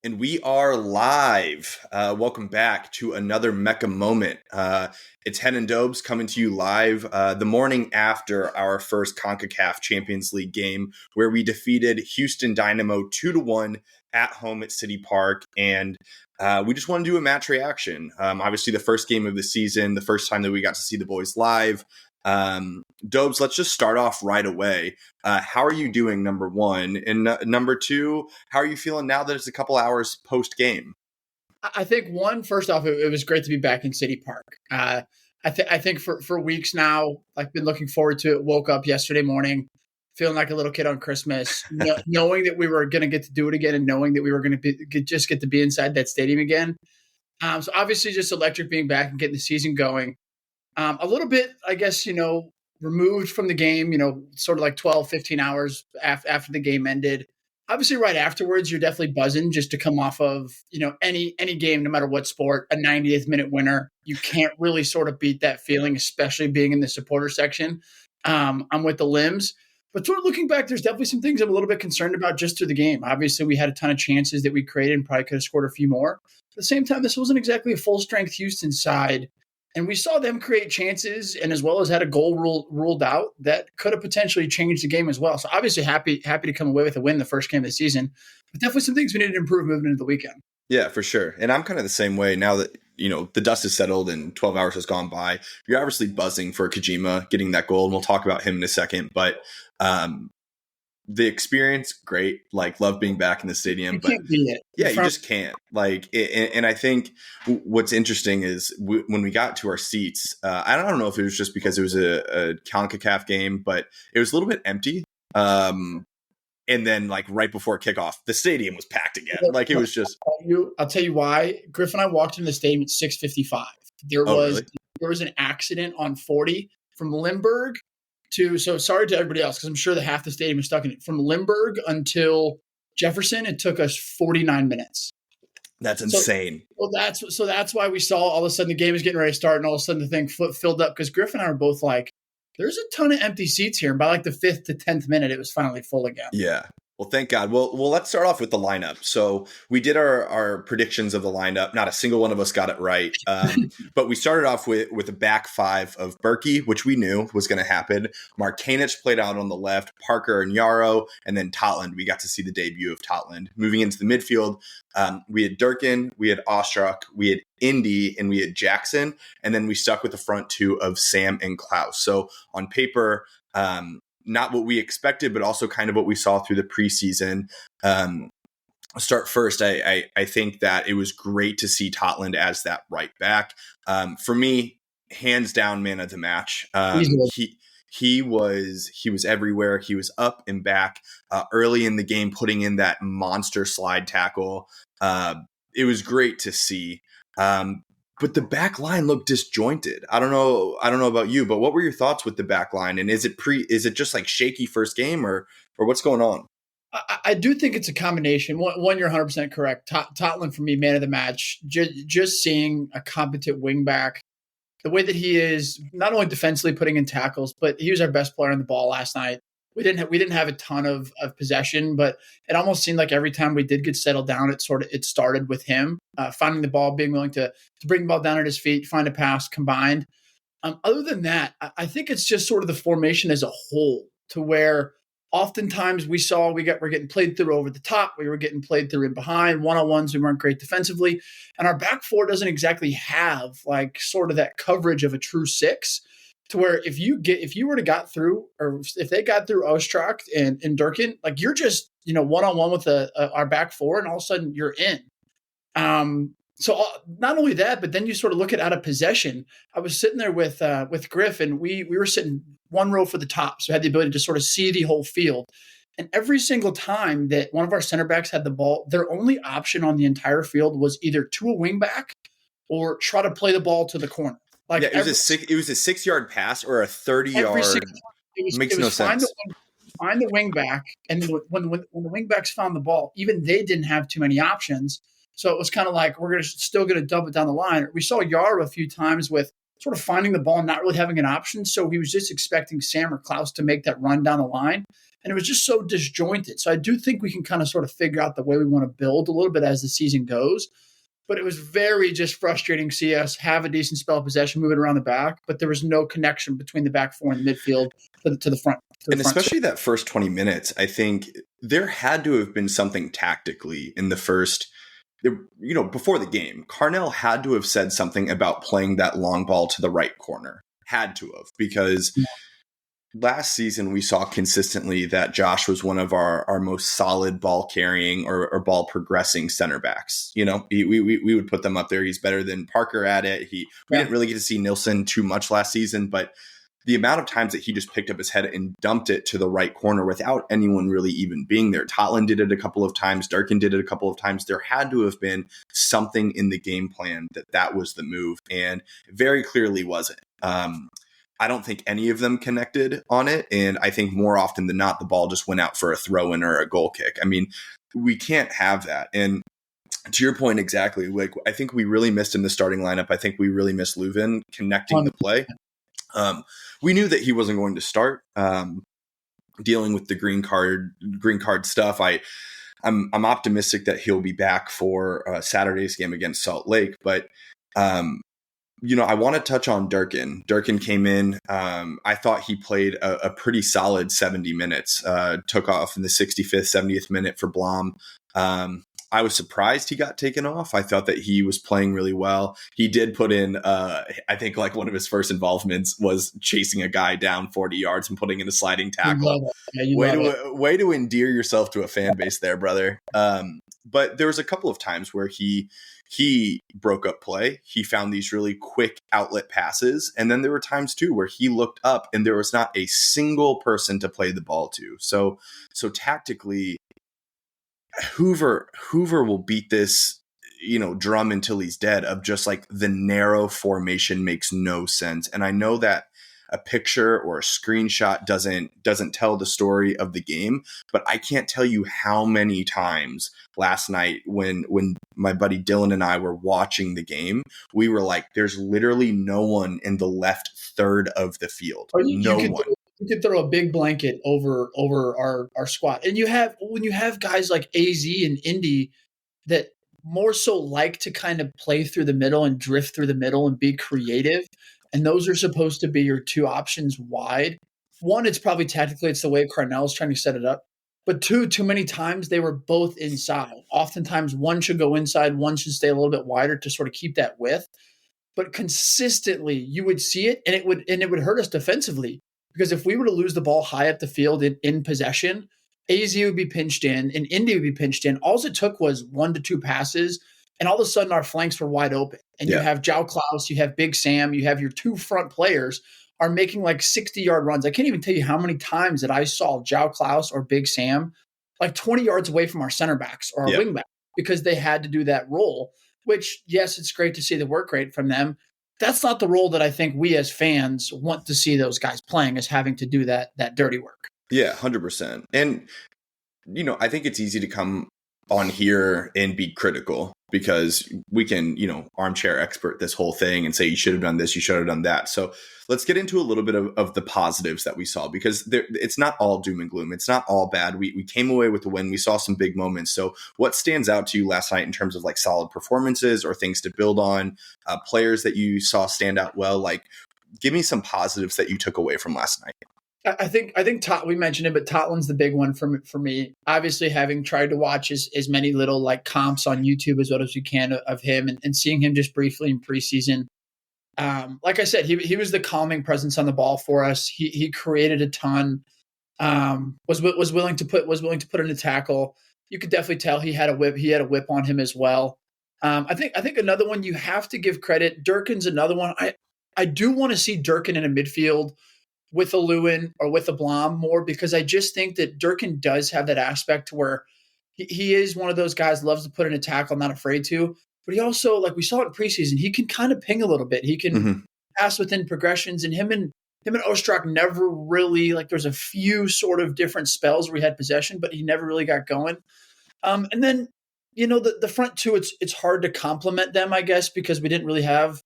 And we are live. Welcome back to another Mecca moment. It's Hen and Dobes coming to you live the morning after our first CONCACAF Champions League game, where we defeated Houston Dynamo 2-1 at home at City Park. And we just want to do a match reaction. Obviously, the first game of the season, the first time that we got to see the boys live. Dobes, let's just start off right away. How are you doing, number one? And number two, how are you feeling now that it's a couple hours post-game? I think, first off, it was great to be back in City Park. I think for weeks now, I've been looking forward to it. Woke up yesterday morning feeling like a little kid on Christmas, knowing that we were going to get to do it again and knowing that we were going to just get to be inside that stadium again. So obviously just electric being back and getting the season going. A little bit, I guess, removed from the game, sort of like 12, 15 hours after the game ended. Obviously, right afterwards, you're definitely buzzing just to come off of, any game, no matter what sport, a 90th minute winner. You can't really sort of beat that feeling, especially being in the supporter section. I'm with the limbs. But sort of looking back, there's definitely some things I'm a little bit concerned about just through the game. Obviously, we had a ton of chances that we created and probably could have scored a few more. At the same time, this wasn't exactly a full-strength Houston side. And we saw them create chances and as well as had a goal ruled out that could have potentially changed the game as well. So obviously happy to come away with a win the first game of the season. But definitely some things we needed to improve moving into the weekend. Yeah, for sure. And I'm kind of the same way now that, the dust has settled and 12 hours has gone by. You're obviously buzzing for Kijima getting that goal, and we'll talk about him in a second. But the experience, great. Like, love being back in the stadium. You can't beat it. Yeah, you just can't. Like, and I think what's interesting is when we got to our seats, I don't know if it was just because it was a CONCACAF game, but it was a little bit empty. And then, like, right before kickoff, the stadium was packed again. Like, it was just. I'll tell you why. Griff and I walked into the stadium at 6:55. There was an accident on 40 from Limburg to. So sorry to everybody else because I'm sure that half the stadium is stuck in it. From Limburg until Jefferson, it took us 49 minutes. That's insane. That's why we saw all of a sudden the game is getting ready to start, and all of a sudden the thing filled up because Griff and I were both like, there's a ton of empty seats here. And by like the 5th to 10th minute, it was finally full again. Yeah. Well, thank God. Well, let's start off with the lineup. So we did our predictions of the lineup. Not a single one of us got it right. But we started off with a back five of Berkey, which we knew was going to happen. Markanich played out on the left, Parker and Yarrow, and then Totland. We got to see the debut of Totland. Moving into the midfield, we had Durkin, we had Ostrak, we had Indy, and we had Jackson. And then we stuck with the front two of Sam and Klaus. So on paper, not what we expected, but also kind of what we saw through the preseason. I'll start first. I think that it was great to see Totland as that right back. For me, hands down, man of the match. He was everywhere. He was up and back early in the game, putting in that monster slide tackle. It was great to see. But the back line looked disjointed. I don't know about you, but what were your thoughts with the back line? And is it just like shaky first game or what's going on? I do think it's a combination. One, you're 100% correct. Totland, for me, man of the match. Just seeing a competent wing back, the way that he is not only defensively putting in tackles, but he was our best player on the ball last night. We didn't have a ton of possession, but it almost seemed like every time we did get settled down, it started with him finding the ball, being willing to bring the ball down at his feet, find a pass combined. Other than that, I think it's just sort of the formation as a whole, to where oftentimes we saw we're getting played through over the top, we were getting played through in behind, one-on-ones, we weren't great defensively, and our back four doesn't exactly have like sort of that coverage of a true six. To where if you were to got through, or if they got through Ostrak and Durkin, like you're just one-on-one with our back four, and all of a sudden you're in. So not only that, but then you sort of look at out of possession. I was sitting there with Griff, and we were sitting one row for the top, so I had the ability to sort of see the whole field. And every single time that one of our center backs had the ball, their only option on the entire field was either to a wing back or try to play the ball to the corner. Like, yeah, it was a 6-yard pass or a 30-yard. Makes no sense. Find the wing back, and then when the wing backs found the ball, even they didn't have too many options. So it was kind of like we're still going to dump it down the line. We saw Yarrow a few times with sort of finding the ball and not really having an option. So he was just expecting Sam or Klaus to make that run down the line. And it was just so disjointed. So I do think we can kind of sort of figure out the way we want to build a little bit as the season goes. But it was very just frustrating to see us have a decent spell of possession moving around the back, but there was no connection between the back four and the midfield to the front. And especially that first 20 minutes, I think there had to have been something tactically in the first, before the game. Carnell had to have said something about playing that long ball to the right corner. Had to have, because last season we saw consistently that Josh was one of our most solid ball carrying or ball progressing center backs. We would put them up there. He's better than Parker at it. We didn't really get to see Nilsson too much last season, but the amount of times that he just picked up his head and dumped it to the right corner without anyone really even being there. Totland did it a couple of times. Durkin did it a couple of times. There had to have been something in the game plan that was the move, and very clearly wasn't. I don't think any of them connected on it. And I think more often than not, the ball just went out for a throw in or a goal kick. I mean, we can't have that. And to your point, exactly, like I think we really missed in the starting lineup. I think we really missed Leuven connecting the play. We knew that he wasn't going to start. Dealing with the green card stuff, I'm optimistic that he'll be back for Saturday's game against Salt Lake. But I want to touch on Durkin. Durkin came in. I thought he played a pretty solid 70 minutes. Took off in the 65th, 70th minute for Blom. I was surprised he got taken off. I thought that he was playing really well. He did put in, I think like one of his first involvements was chasing a guy down 40 yards and putting in a sliding tackle. Way to endear yourself to a fan base there, brother. But there was a couple of times where he broke up play. He found these really quick outlet passes. And then there were times too where he looked up and there was not a single person to play the ball to. So tactically, Hoover will beat this, drum until he's dead of just like the narrow formation makes no sense. And I know that a picture or a screenshot doesn't tell the story of the game, but I can't tell you how many times last night when my buddy Dylan and I were watching the game, we were like, there's literally no one in the left third of the field. No one. You could throw a big blanket over our squad. And when you have guys like AZ and Indy that more so like to kind of play through the middle and drift through the middle and be creative, and those are supposed to be your two options wide. One, it's probably tactically, it's the way Carnell is trying to set it up. But two, too many times they were both inside. Oftentimes one should go inside, one should stay a little bit wider to sort of keep that width. But consistently you would see it and it would hurt us defensively. Because if we were to lose the ball high up the field in possession, AZ would be pinched in and Indy would be pinched in. All it took was 1 to 2 passes, and all of a sudden our flanks were wide open. And you have João Klaus, you have Big Sam, you have your two front players are making like 60-yard runs. I can't even tell you how many times that I saw João Klaus or Big Sam like 20 yards away from our center backs or our wing back because they had to do that role, which, yes, it's great to see the work rate from them. That's not the role that I think we as fans want to see those guys playing, is having to do that dirty work. Yeah, 100%. And, I think it's easy to come on here and be critical because we can, armchair expert this whole thing and say, you should have done this, you should have done that. So let's get into a little bit of the positives that we saw, because it's not all doom and gloom. It's not all bad. We came away with the win. We saw some big moments. So what stands out to you last night in terms of like solid performances or things to build on, players that you saw stand out well? Like, give me some positives that you took away from last night. I think we mentioned it, but Totland's the big one for me. Obviously, having tried to watch as many little like comps on YouTube as well as we can of him, and seeing him just briefly in preseason. Like I said, he was the calming presence on the ball for us. He created a ton. Was willing to put in a tackle. You could definitely tell he had a whip. He had a whip on him as well. I think another one you have to give credit. Durkin's another one. I do want to see Durkin in a midfield with a Lewin or with a Blom more, because I just think that Durkin does have that aspect where he is one of those guys, loves to put in a tackle, not afraid to, but he also, like we saw it in preseason, he can kind of ping a little bit. He can pass within progressions, and him and Ostrak never really, like, there's a few sort of different spells where he had possession, but he never really got going. And then, the front two, it's hard to compliment them, I guess, because we didn't really have,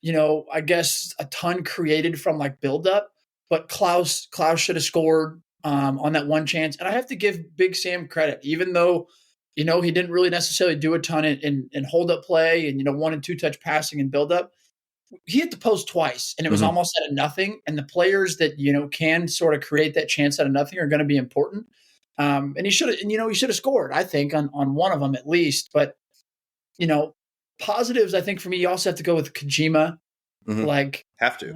I guess a ton created from like buildup, but Klaus should have scored on that one chance. And I have to give Big Sam credit, even though, he didn't really necessarily do a ton in hold up play and, 1 and 2 touch passing and build up. He hit the post twice and it was almost out of nothing. And the players that, can sort of create that chance out of nothing are going to be important. And he should have scored, I think, on one of them at least. But, positives, I think for me, you also have to go with Kijima. Mm-hmm. Like, have to.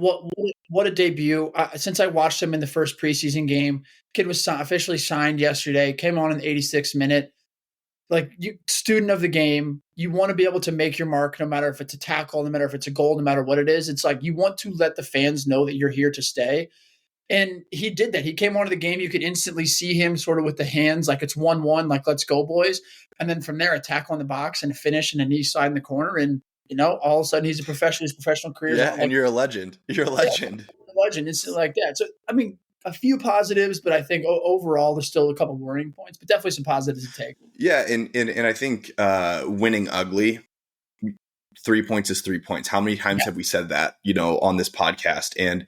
What a debut. Since I watched him in the first preseason game, kid was officially signed yesterday, came on in the 86th minute. Like, you student of the game, you want to be able to make your mark no matter if it's a tackle, no matter if it's a goal, no matter what it is. It's like you want to let the fans know that you're here to stay. And he did that. He came onto the game. You could instantly see him sort of with the hands, like it's 1-1, like let's go, boys. And then from there, a tackle in the box and a finish and a knee side in the corner. And, all of a sudden he's a professional. His professional career. Yeah, and you're a legend. You're a legend. Yeah, a legend. It's like that. So, I mean, a few positives, but I think overall there's still a couple worrying points, but definitely some positives to take. Yeah, and I think winning ugly, 3 points is 3 points. How many times have we said that, on this podcast? And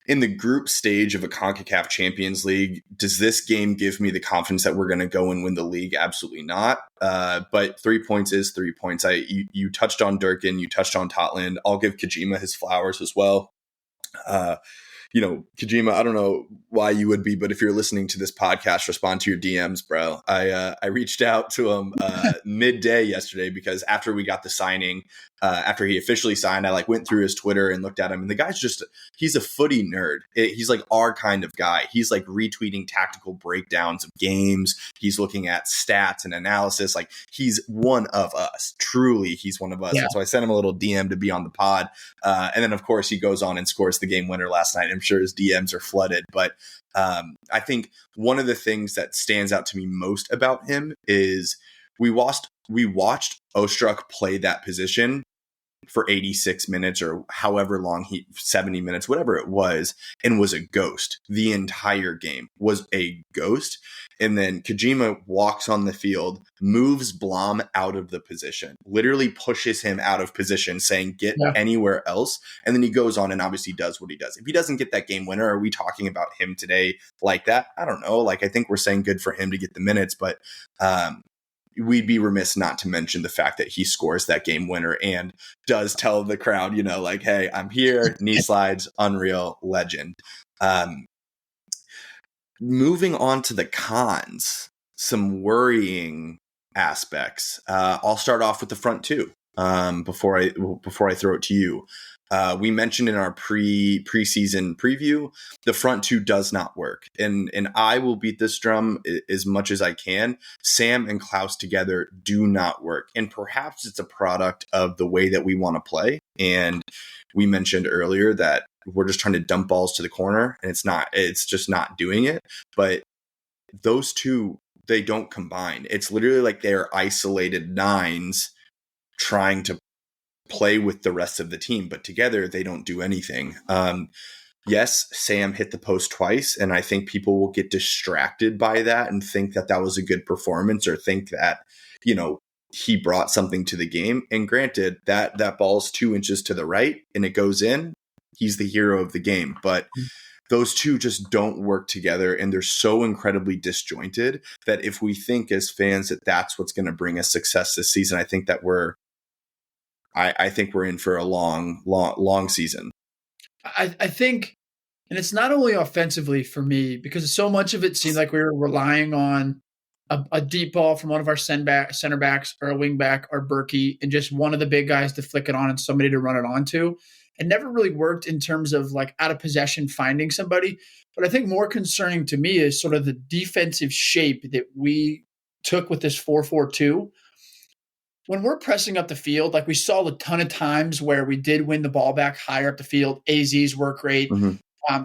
in the group stage of a CONCACAF Champions League, does this game give me the confidence that we're going to go and win the league? Absolutely not. But 3 points is 3 points. You touched on Durkin, you touched on Totland. I'll give Kijima his flowers as well. Kijima, I don't know why you would be, but if you're listening to this podcast, respond to your DMs, bro. I reached out to him midday yesterday because after we got the signing, after he officially signed, I went through his Twitter and looked at him, and the guy's he's a footy nerd. He's like our kind of guy. He's like retweeting tactical breakdowns of games. He's looking at stats and analysis. Like, he's one of us. Truly, he's one of us. Yeah. And so I sent him a little DM to be on the pod. And then, of course, he goes on and scores the game winner last night. I'm sure his DMs are flooded. But I think one of the things that stands out to me most about him is we watched Ostruck play that position for 86 minutes or however long 70 minutes, whatever it was, and was a ghost. The entire game was a ghost. And then Kijima walks on the field, moves Blom out of the position, literally pushes him out of position, saying, get anywhere else. And then he goes on and obviously does what he does. If he doesn't get that game winner, are we talking about him today like that? I don't know. I think we're saying good for him to get the minutes, but we'd be remiss not to mention the fact that he scores that game winner and does tell the crowd, hey, I'm here, knee slides, unreal, legend. Moving on to the cons, some worrying aspects. I'll start off with the front two before I throw it to you. We mentioned in our preseason preview, the front two does not work. And I will beat this drum as much as I can. Sam and Klaus together do not work. And perhaps it's a product of the way that we want to play. And we mentioned earlier that we're just trying to dump balls to the corner, and it's just not doing it. But those two, they don't combine. It's literally like they're isolated nines trying to play with the rest of the team, but together they don't do anything. Yes, Sam hit the post twice, and I think people will get distracted by that and think that was a good performance, or think that, he brought something to the game. And granted, that ball's 2 inches to the right and it goes in, he's the hero of the game. But those two just don't work together, and they're so incredibly disjointed that if we think as fans that that's what's going to bring us success this season, I think that I think we're in for a long season. I think, and it's not only offensively for me, because so much of it seemed like we were relying on a deep ball from one of our center backs or a wing back or Berkey, and just one of the big guys to flick it on and somebody to run it onto. It never really worked in terms of out of possession finding somebody. But I think more concerning to me is sort of the defensive shape that we took with this 4-4-2. When we're pressing up the field, we saw a ton of times where we did win the ball back higher up the field. AZ's work rate,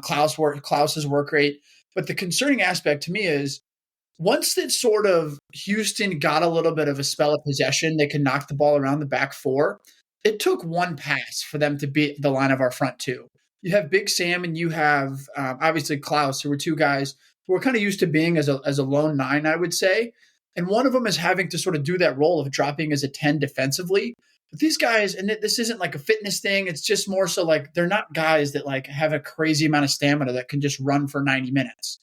Klaus's work rate. But the concerning aspect to me is once that sort of Houston got a little bit of a spell of possession, they could knock the ball around the back four. It took one pass for them to beat the line of our front two. You have Big Sam and you have obviously Klaus, who were two guys who are kind of used to being as a lone nine, I would say. And one of them is having to sort of do that role of dropping as a 10 defensively. But these guys, and this isn't like a fitness thing. It's just more so like they're not guys that like have a crazy amount of stamina that can just run for 90 minutes.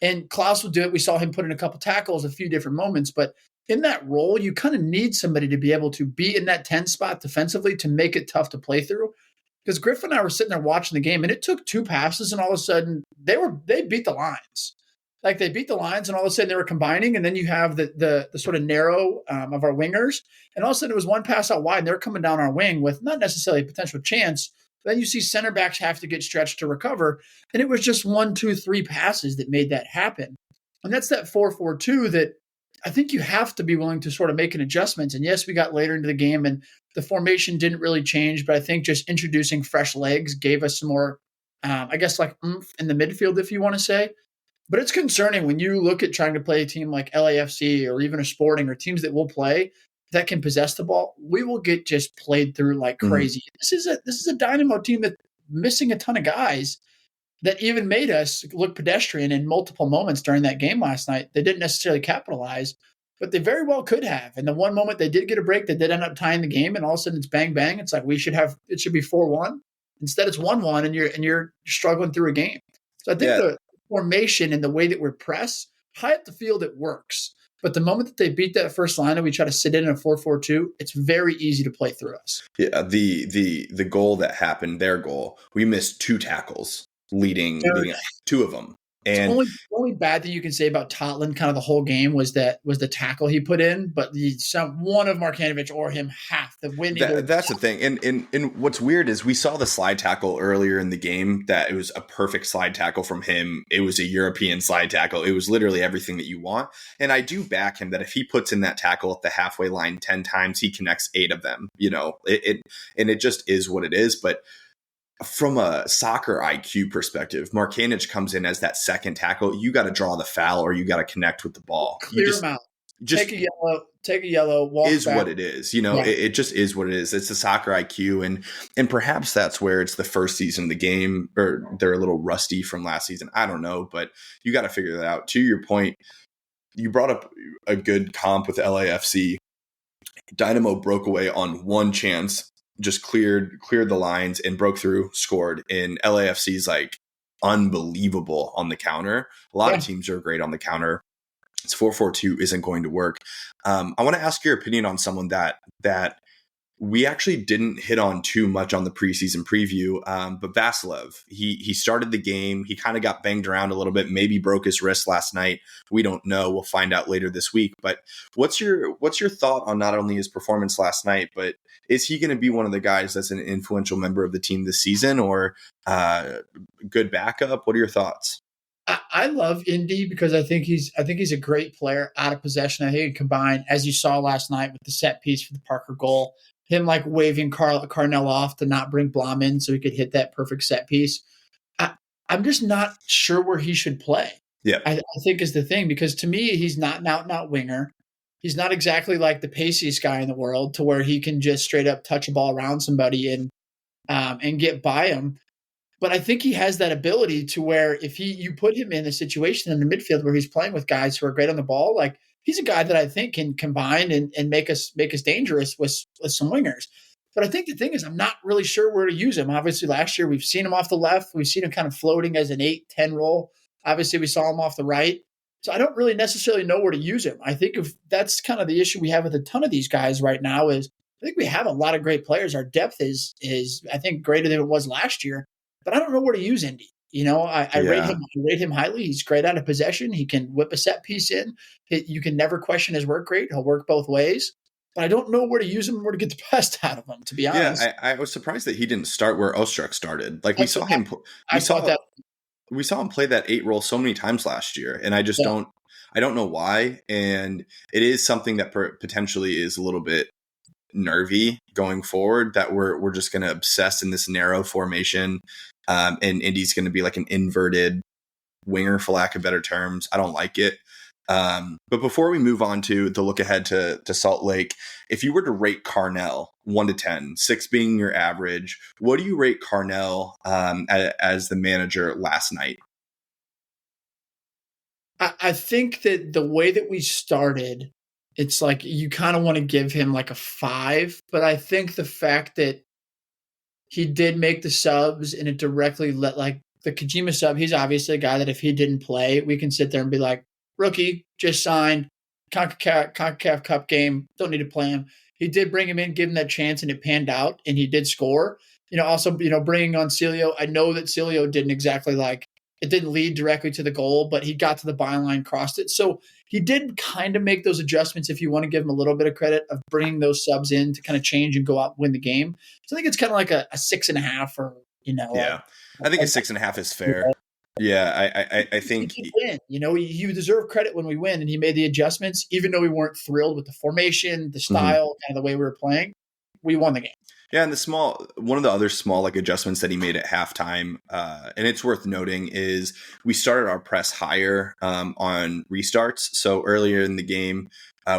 And Klaus will do it. We saw him put in a couple tackles a few different moments, but in that role, you kind of need somebody to be able to be in that 10 spot defensively to make it tough to play through. Because Griff and I were sitting there watching the game, and it took 2 passes, and all of a sudden they beat the lines. Like they beat the lines, and all of a sudden they were combining, and then you have the sort of narrow of our wingers, and all of a sudden it was one pass out wide, and they're coming down our wing with not necessarily a potential chance. Then you see center backs have to get stretched to recover, and it was just 1, 2, 3 passes that made that happen. And that's that 4-4-2 that I think you have to be willing to sort of make an adjustment. And yes, we got later into the game, and the formation didn't really change, but I think just introducing fresh legs gave us some more, I guess, like oomph in the midfield, if you want to say. But it's concerning when you look at trying to play a team like LAFC or even a Sporting or teams that will play that can possess the ball. We will get just played through like crazy. Mm-hmm. This is a Dynamo team that's missing a ton of guys that even made us look pedestrian in multiple moments during that game last night. They didn't necessarily capitalize, but they very well could have. And the one moment they did get a break, they did end up tying the game, and all of a sudden it's bang bang. It's like it should be 4-1. Instead it's 1-1, and you're struggling through a game. So I think the formation and the way that we're pressed high up the field, it works. But the moment that they beat that first line and we try to sit in a 4-4-2, it's very easy to play through us. Yeah, the goal that happened, their goal, we missed 2 tackles leading 2 of them. And the only bad thing you can say about Totland kind of the whole game was the tackle he put in, but one of Markanovic or him the winning. That's the thing. And what's weird is we saw the slide tackle earlier in the game that it was a perfect slide tackle from him. It was a European slide tackle. It was literally everything that you want. And I do back him that if he puts in that tackle at the halfway line 10 times, he connects 8 of them. It just is what it is. But from a soccer IQ perspective, Markanic comes in as that second tackle. You got to draw the foul or you got to connect with the ball. Clear him out. Take a yellow, walk is back. What it is. It just is what it is. It's the soccer IQ. And perhaps that's where it's the first season of the game, or they're a little rusty from last season. I don't know, but you got to figure that out. To your point, you brought up a good comp with LAFC. Dynamo broke away on one chance, just cleared the lines and broke through, scored. And LAFC's like unbelievable on the counter. A lot of teams are great on the counter. It's 4-4-2 isn't going to work. I want to ask your opinion on someone that we actually didn't hit on too much on the preseason preview, but Vasilev. He started the game. He kind of got banged around a little bit, maybe broke his wrist last night. We don't know. We'll find out later this week. But what's your thought on not only his performance last night, but is he going to be one of the guys that's an influential member of the team this season, or good backup? What are your thoughts? I love Indy because I think he's a great player out of possession. I think he combined, as you saw last night with the set piece for the Parker goal, him like waving Carnell off to not bring Blom in so he could hit that perfect set piece. I'm just not sure where he should play. Yeah, I think is the thing, because to me he's not an out winger. He's not exactly like the paciest guy in the world to where he can just straight up touch a ball around somebody and get by him. But I think he has that ability to where if you put him in a situation in the midfield where he's playing with guys who are great on the ball, like he's a guy that I think can combine and make us dangerous with some wingers. But I think the thing is, I'm not really sure where to use him. Obviously, last year we've seen him off the left. We've seen him kind of floating as an 8-10 role. Obviously, we saw him off the right. So I don't really necessarily know where to use him. I think if that's kind of the issue we have with a ton of these guys right now is I think we have a lot of great players. Our depth is I think greater than it was last year. But I don't know where to use Indy. I rate him highly. He's great out of possession. He can whip a set piece in. You can never question his work rate. He'll work both ways. But I don't know where to use him and where to get the best out of him, to be honest. Yeah, I was surprised that he didn't start where Ostrak started. Like we saw him play that 8 role so many times last year, and I just don't know why. And it is something that potentially is a little bit nervy going forward, that we're just going to obsess in this narrow formation, and Indy's going to be like an inverted winger, for lack of better terms. I don't like it. But before we move on to the look ahead to Salt Lake, if you were to rate Carnell 1 to 10, 6 being your average, what do you rate Carnell as the manager last night? I think that the way that we started it's like you kind of want to give him like a 5, but I think the fact that he did make the subs and it directly let like the Kijima sub, he's obviously a guy that if he didn't play, we can sit there and be like, rookie, just signed, CONCACAF Cup game, don't need to play him. He did bring him in, give him that chance, and it panned out, and he did score. Also, bringing on Celio, I know that Celio didn't exactly it didn't lead directly to the goal, but he got to the byline, crossed it. So he did kind of make those adjustments, if you want to give him a little bit of credit, of bringing those subs in to kind of change and go out and win the game. So I think it's kind of like a 6.5 or, Yeah. I think a 6.5 is fair. Yeah, I think he win. You deserve credit when we win, and he made the adjustments, even though we weren't thrilled with the formation, the style, kind of the way we were playing. We won the game. Yeah, and one of the other small adjustments that he made at halftime, and it's worth noting, is we started our press higher on restarts. So earlier in the game,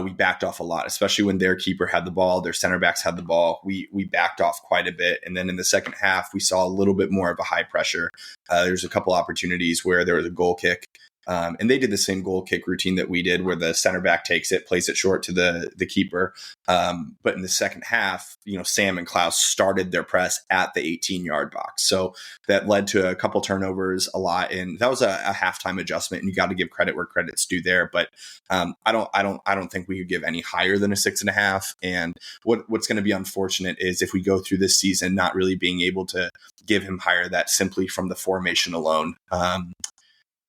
we backed off a lot, especially when their keeper had the ball, their center backs had the ball. We backed off quite a bit. And then in the second half, we saw a little bit more of a high pressure. There's a couple opportunities where there was a goal kick. And they did the same goal kick routine that we did, where the center back takes it, plays it short to the keeper. But in the second half, Sam and Klaus started their press at the 18-yard box. So that led to a couple turnovers a lot. And that was a halftime adjustment, and you got to give credit where credit's due there. But I don't think we could give any higher than a 6.5. And what's going to be unfortunate is if we go through this season not really being able to give him higher, that simply from the formation alone.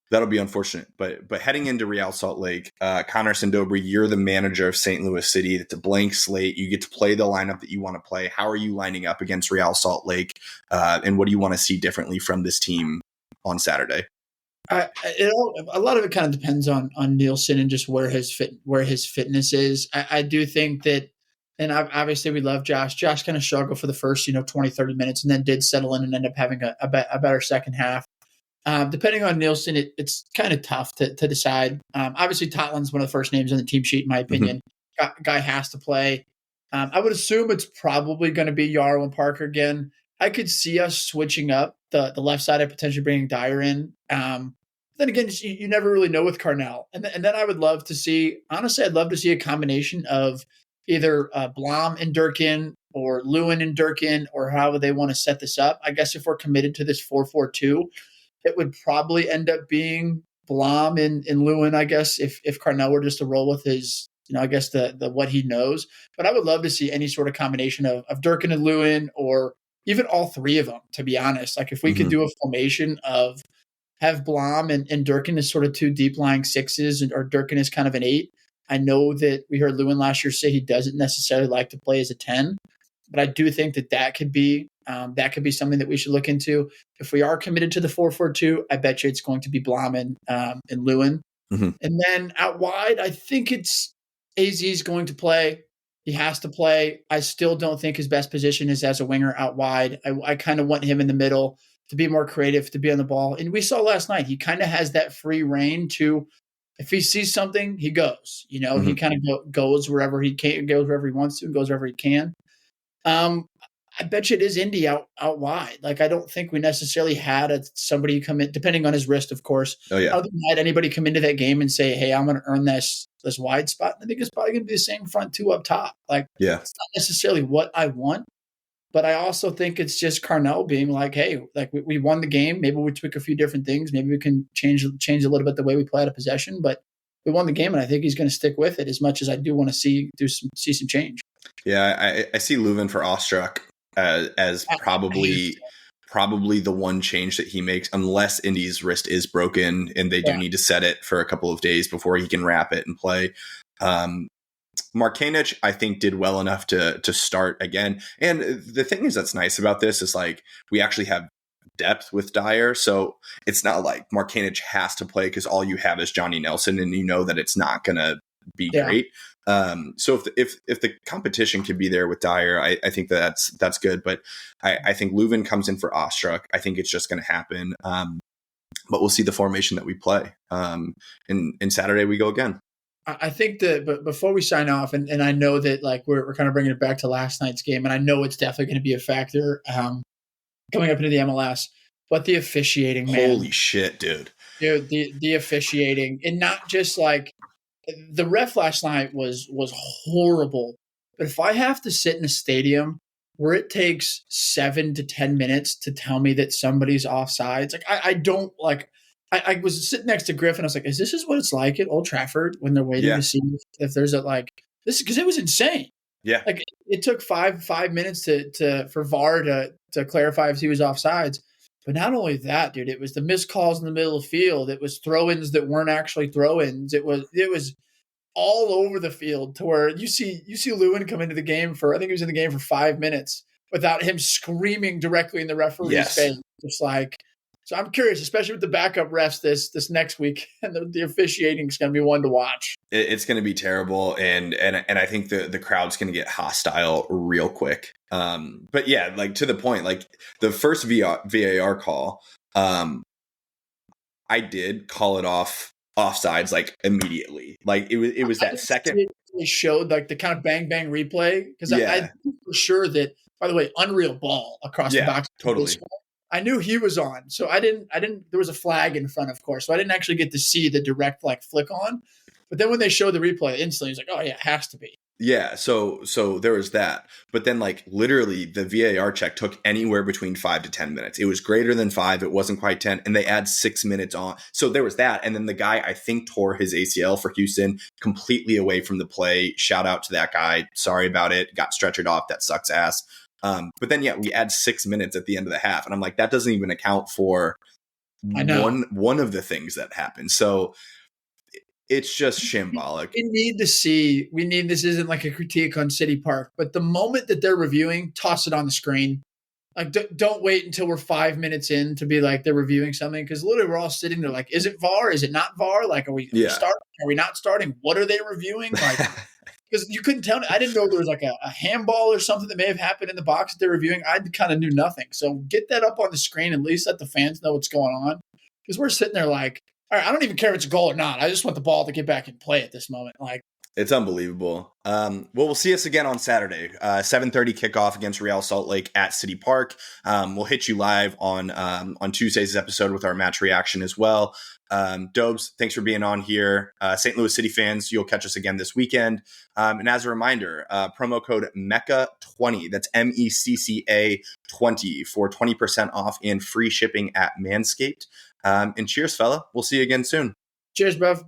That'll be unfortunate. But heading into Real Salt Lake, Connor Sindobri, you're the manager of St. Louis City. It's a blank slate. You get to play the lineup that you want to play. How are you lining up against Real Salt Lake? And what do you want to see differently from this team on Saturday? A lot of it kind of depends on Nielsen and just where his fitness is. I do think that, and obviously we love Josh. Josh kind of struggled for the first 20, 30 minutes, and then did settle in and end up having a better second half. Depending on Nielsen, it's kind of tough to decide. Obviously, Totland's one of the first names on the team sheet, in my opinion. Guy has to play. I would assume it's probably going to be Yarrow and Parker again. I could see us switching up the left side, potentially bringing Dyer in. Then again, you never really know with Carnell. And then I would love to see, honestly, I'd love to see a combination of either Blom and Durkin or Lewin and Durkin, or however they want to set this up. I guess if we're committed to this 4-4-2, it would probably end up being Blom and Lewin, I guess, if Carnell were just to roll with his, I guess the what he knows. But I would love to see any sort of combination of Durkin and Lewin, or even all three of them, to be honest. Like if we could do a formation of have Blom and Durkin as sort of two deep lying sixes, or Durkin is kind of an 8. I know that we heard Lewin last year say he doesn't necessarily like to play as a 10, but I do think that could be something that we should look into. If we are committed to the 4-4-2, I bet you it's going to be Blom and Lewin. And then out wide, I think it's AZ's going to play. He has to play. I still don't think his best position is as a winger out wide. I kind of want him in the middle to be more creative, to be on the ball. And we saw last night, he kind of has that free reign to, if he sees something, he goes. He kind of goes wherever he can, goes wherever he wants to, goes wherever he can. I bet you it is Indy out wide. Like, I don't think we necessarily had somebody come in, depending on his wrist, of course. Oh, yeah. I don't think we had anybody come into that game and say, hey, I'm going to earn this wide spot. I think it's probably going to be the same front two up top. Like, it's not necessarily what I want, but I also think it's just Carnell being like, hey, like we won the game. Maybe we tweak a few different things. Maybe we can change a little bit the way we play out of possession, but we won the game, and I think he's going to stick with it, as much as I do want to see some change. Yeah, I see Leuven for Ostrak as probably the one change that he makes, unless Indy's wrist is broken and they do need to set it for a couple of days before he can wrap it and play. Markanich, I think, did well enough to start again. And the thing is that's nice about this is, like, we actually have depth with Dyer, so it's not like Markanich has to play because all you have is Johnny Nelson, and you know that it's not going to be great. So if the competition can be there with Dyer, I think that's good. But I think Leuven comes in for Ostrak. I think it's just going to happen. But we'll see the formation that we play. And Saturday we go again. I think that, but before we sign off, and I know that, like, we're kind of bringing it back to last night's game, and I know it's definitely going to be a factor coming up into the MLS, but the officiating, man. Holy shit, dude. Dude, the officiating, and not just like The ref last night was horrible. But if I have to sit in a stadium where it takes 7 to 10 minutes to tell me that somebody's offsides, like I don't like. I was sitting next to Griffin. I was like, "Is this what it's like at Old Trafford when they're waiting to see if there's a like this?" Because it was insane. Yeah, like it took five minutes for VAR to clarify if he was offsides. But not only that, dude, it was the missed calls in the middle of the field. It was throw-ins that weren't actually throw-ins. It was all over the field to where you see Lewin come into the game I think he was in the game for 5 minutes without him screaming directly in the referee's face. Just like, so I'm curious, especially with the backup refs this next week, and the officiating is going to be one to watch. It's going to be terrible, and I think the crowd's going to get hostile real quick. But yeah, like to the point, like the first VAR call, I did call it offsides like immediately. Like it was that second. They showed like the kind of bang replay because I think for sure that, by the way, unreal ball across the box. Totally. I knew he was on, so I didn't. There was a flag in front, of course, so I didn't actually get to see the direct like flick on. But then when they showed the replay, instantly, he's like, "Oh yeah, it has to be." Yeah, so there was that. But then like literally the VAR check took anywhere between 5 to 10 minutes. It was greater than 5. It wasn't quite 10. And they add 6 minutes on. So there was that. And then the guy, I think, tore his ACL for Houston completely away from the play. Shout out to that guy. Sorry about it. Got stretchered off. That sucks ass. But then, yeah, we add 6 minutes at the end of the half. And I'm like, that doesn't even account for one of the things that happened. So it's just shambolic. We need, this isn't like a critique on City Park, but the moment that they're reviewing, toss it on the screen. Like, don't wait until we're 5 minutes in to be like they're reviewing something. Because literally we're all sitting there like, is it VAR? Is it not VAR? Like, are we starting? Are we not starting? What are they reviewing? Like, because you couldn't tell. I didn't know there was like a handball or something that may have happened in the box that they're reviewing. I kind of knew nothing. So get that up on the screen, at least let the fans know what's going on. Because we're sitting there like, all right, I don't even care if it's a goal or not. I just want the ball to get back in play at this moment. Like, it's unbelievable. Well, we'll see us again on Saturday, 7:30 kickoff against Real Salt Lake at City Park. We'll hit you live on Tuesday's episode with our match reaction as well. Dobes, thanks for being on here. St. Louis City fans, you'll catch us again this weekend. And as a reminder, promo code MECCA20, that's MECCA 20 for 20% off and free shipping at Manscaped. And cheers, fella. We'll see you again soon. Cheers, bruv.